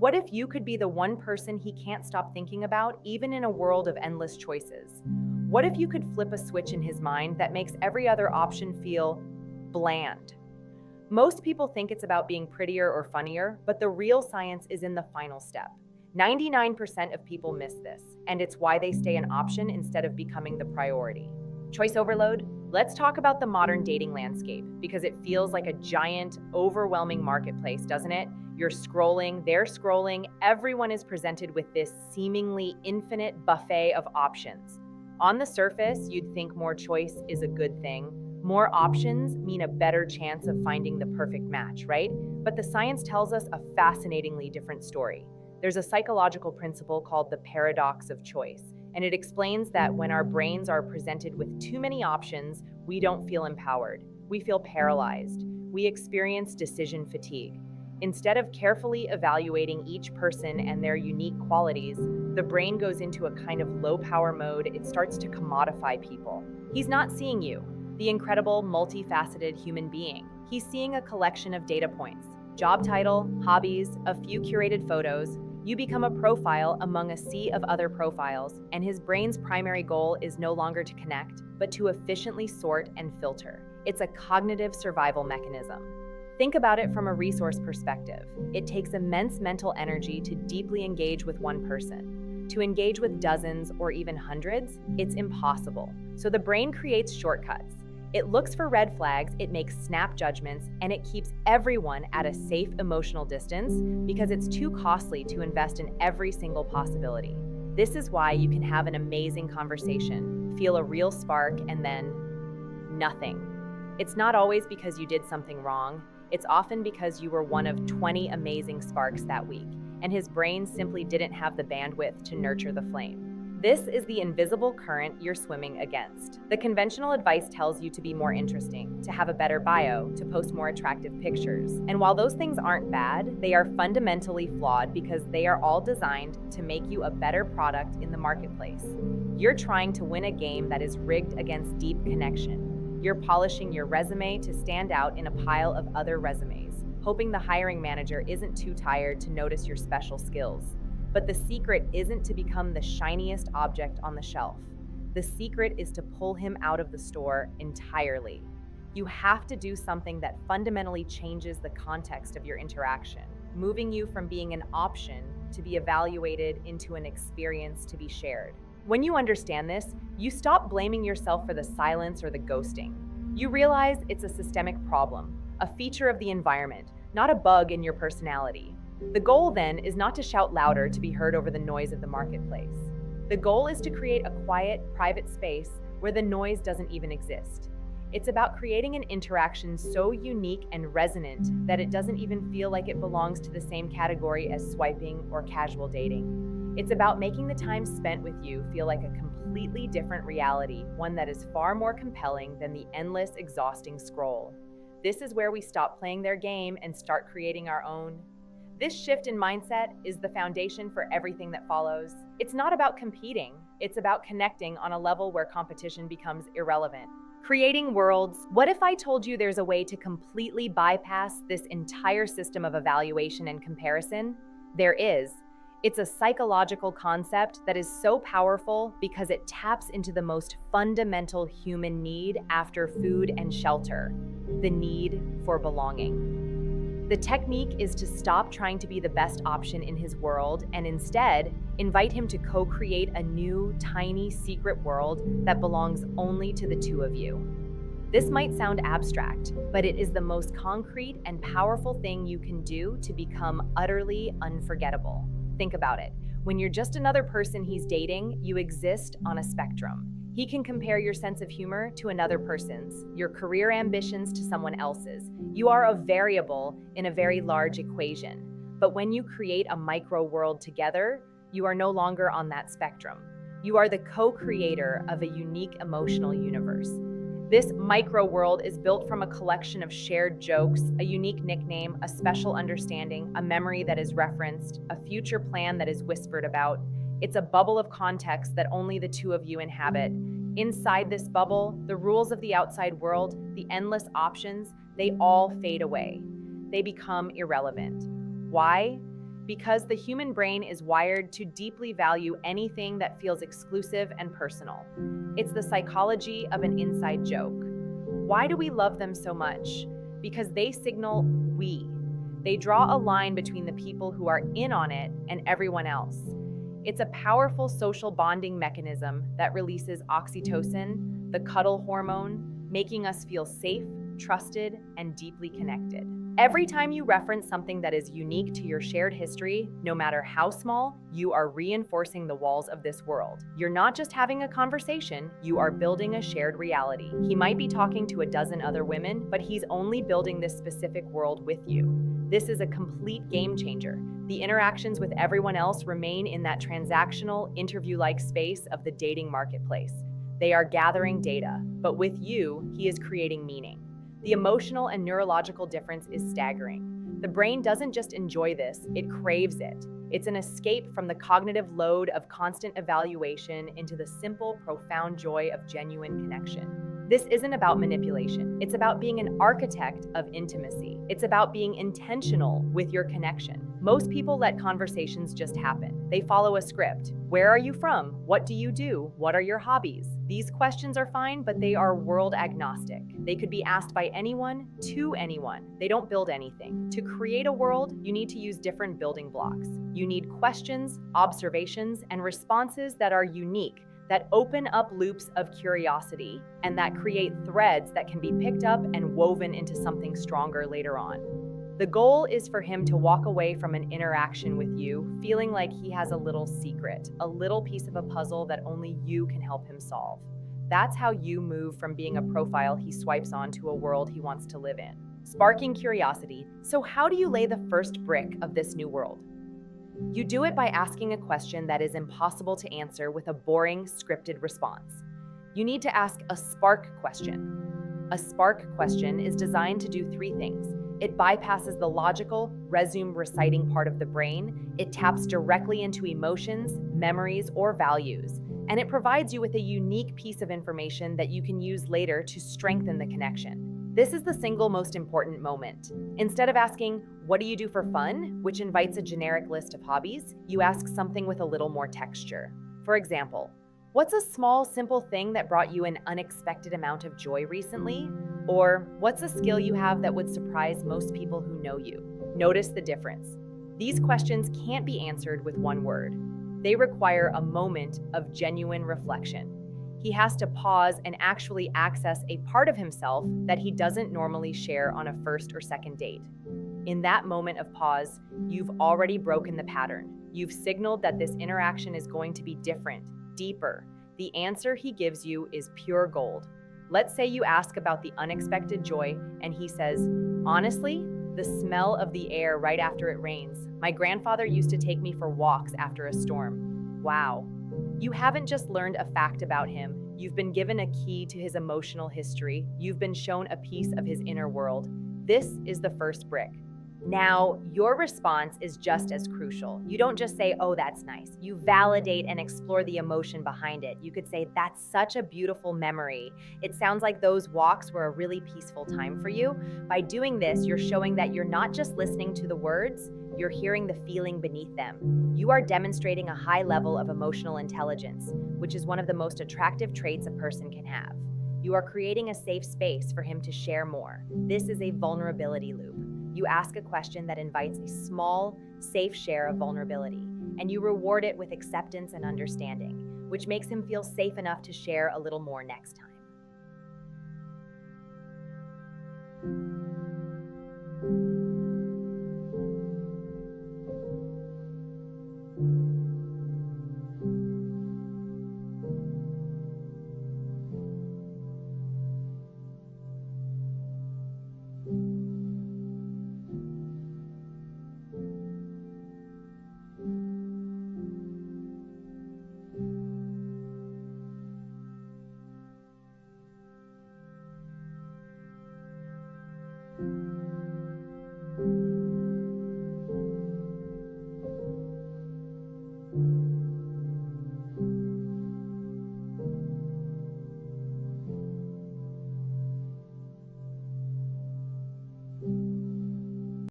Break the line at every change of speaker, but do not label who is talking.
What if you could be the one person he can't stop thinking about, even in a world of endless choices? What if you could flip a switch in his mind that makes every other option feel bland? Most people think it's about being prettier or funnier, but the real science is in the final step. 99% of people miss this, and it's why they stay an option instead of becoming the priority. Choice overload? Let's talk about the modern dating landscape, because it feels like a giant, overwhelming marketplace, doesn't it? You're scrolling, they're scrolling, everyone is presented with this seemingly infinite buffet of options. On the surface, you'd think more choice is a good thing. More options mean a better chance of finding the perfect match, right? But the science tells us a fascinatingly different story. There's a psychological principle called the paradox of choice, and it explains that when our brains are presented with too many options, we don't feel empowered. We feel paralyzed. We experience decision fatigue. Instead of carefully evaluating each person and their unique qualities, the brain goes into a kind of low-power mode. It starts to commodify people. He's not seeing you, the incredible, multifaceted human being. He's seeing a collection of data points, job title, hobbies, a few curated photos. You become a profile among a sea of other profiles, and his brain's primary goal is no longer to connect, but to efficiently sort and filter. It's a cognitive survival mechanism. Think about it from a resource perspective. It takes immense mental energy to deeply engage with one person. To engage with dozens or even hundreds, it's impossible. So the brain creates shortcuts. It looks for red flags, it makes snap judgments, and it keeps everyone at a safe emotional distance because it's too costly to invest in every single possibility. This is why you can have an amazing conversation, feel a real spark, and then nothing. It's not always because you did something wrong. It's often because you were one of 20 amazing sparks that week, and his brain simply didn't have the bandwidth to nurture the flame. This is the invisible current you're swimming against. The conventional advice tells you to be more interesting, to have a better bio, to post more attractive pictures. And while those things aren't bad, they are fundamentally flawed because they are all designed to make you a better product in the marketplace. You're trying to win a game that is rigged against deep connection. You're polishing your resume to stand out in a pile of other resumes, hoping the hiring manager isn't too tired to notice your special skills. But the secret isn't to become the shiniest object on the shelf. The secret is to pull him out of the store entirely. You have to do something that fundamentally changes the context of your interaction, moving you from being an option to be evaluated into an experience to be shared. When you understand this, you stop blaming yourself for the silence or the ghosting. You realize it's a systemic problem, a feature of the environment, not a bug in your personality. The goal then is not to shout louder to be heard over the noise of the marketplace. The goal is to create a quiet, private space where the noise doesn't even exist. It's about creating an interaction so unique and resonant that it doesn't even feel like it belongs to the same category as swiping or casual dating. It's about making the time spent with you feel like a completely different reality, one that is far more compelling than the endless, exhausting scroll. This is where we stop playing their game and start creating our own. This shift in mindset is the foundation for everything that follows. It's not about competing, it's about connecting on a level where competition becomes irrelevant. Creating worlds. What if I told you there's a way to completely bypass this entire system of evaluation and comparison? There is. It's a psychological concept that is so powerful because it taps into the most fundamental human need after food and shelter, the need for belonging. The technique is to stop trying to be the best option in his world and instead invite him to co-create a new, tiny, secret world that belongs only to the two of you. This might sound abstract, but it is the most concrete and powerful thing you can do to become utterly unforgettable. Think about it. When you're just another person he's dating, you exist on a spectrum. He can compare your sense of humor to another person's, your career ambitions to someone else's. You are a variable in a very large equation. But when you create a micro world together, you are no longer on that spectrum. You are the co-creator of a unique emotional universe. This micro world is built from a collection of shared jokes, a unique nickname, a special understanding, a memory that is referenced, a future plan that is whispered about. It's a bubble of context that only the two of you inhabit. Inside this bubble, the rules of the outside world, the endless options, they all fade away. They become irrelevant. Why? Because the human brain is wired to deeply value anything that feels exclusive and personal. It's the psychology of an inside joke. Why do we love them so much? Because they signal we. They draw a line between the people who are in on it and everyone else. It's a powerful social bonding mechanism that releases oxytocin, the cuddle hormone, making us feel safe, trusted, and deeply connected. Every time you reference something that is unique to your shared history, no matter how small, you are reinforcing the walls of this world. You're not just having a conversation, you are building a shared reality. He might be talking to a dozen other women, but he's only building this specific world with you. This is a complete game changer. The interactions with everyone else remain in that transactional, interview-like space of the dating marketplace. They are gathering data, but with you, he is creating meaning. The emotional and neurological difference is staggering. The brain doesn't just enjoy this, it craves it. It's an escape from the cognitive load of constant evaluation into the simple, profound joy of genuine connection. This isn't about manipulation. It's about being an architect of intimacy. It's about being intentional with your connection. Most people let conversations just happen. They follow a script. Where are you from? What do you do? What are your hobbies? These questions are fine, but they are world agnostic. They could be asked by anyone to anyone. They don't build anything. To create a world, you need to use different building blocks. You need questions, observations, and responses that are unique, that open up loops of curiosity, and that create threads that can be picked up and woven into something stronger later on. The goal is for him to walk away from an interaction with you feeling like he has a little secret, a little piece of a puzzle that only you can help him solve. That's how you move from being a profile he swipes on to a world he wants to live in. Sparking curiosity. So how do you lay the first brick of this new world? You do it by asking a question that is impossible to answer with a boring, scripted response. You need to ask a spark question. A spark question is designed to do three things. It bypasses the logical, resume reciting part of the brain. It taps directly into emotions, memories, or values. And it provides you with a unique piece of information that you can use later to strengthen the connection. This is the single most important moment. Instead of asking, "What do you do for fun?" which invites a generic list of hobbies, you ask something with a little more texture. For example, what's a small, simple thing that brought you an unexpected amount of joy recently? Or what's a skill you have that would surprise most people who know you? Notice the difference. These questions can't be answered with one word. They require a moment of genuine reflection. He has to pause and actually access a part of himself that he doesn't normally share on a first or second date. In that moment of pause, you've already broken the pattern. You've signaled that this interaction is going to be different, deeper. The answer he gives you is pure gold. Let's say you ask about the unexpected joy, and he says, "Honestly, the smell of the air right after it rains. My grandfather used to take me for walks after a storm." Wow. You haven't just learned a fact about him. You've been given a key to his emotional history. You've been shown a piece of his inner world. This is the first brick. Now, your response is just as crucial. You don't just say, "Oh, that's nice." You validate and explore the emotion behind it. You could say, "That's such a beautiful memory. It sounds like those walks were a really peaceful time for you." By doing this, you're showing that you're not just listening to the words, you're hearing the feeling beneath them. You are demonstrating a high level of emotional intelligence, which is one of the most attractive traits a person can have. You are creating a safe space for him to share more. This is a vulnerability loop. You ask a question that invites a small, safe share of vulnerability, and you reward it with acceptance and understanding, which makes him feel safe enough to share a little more next time.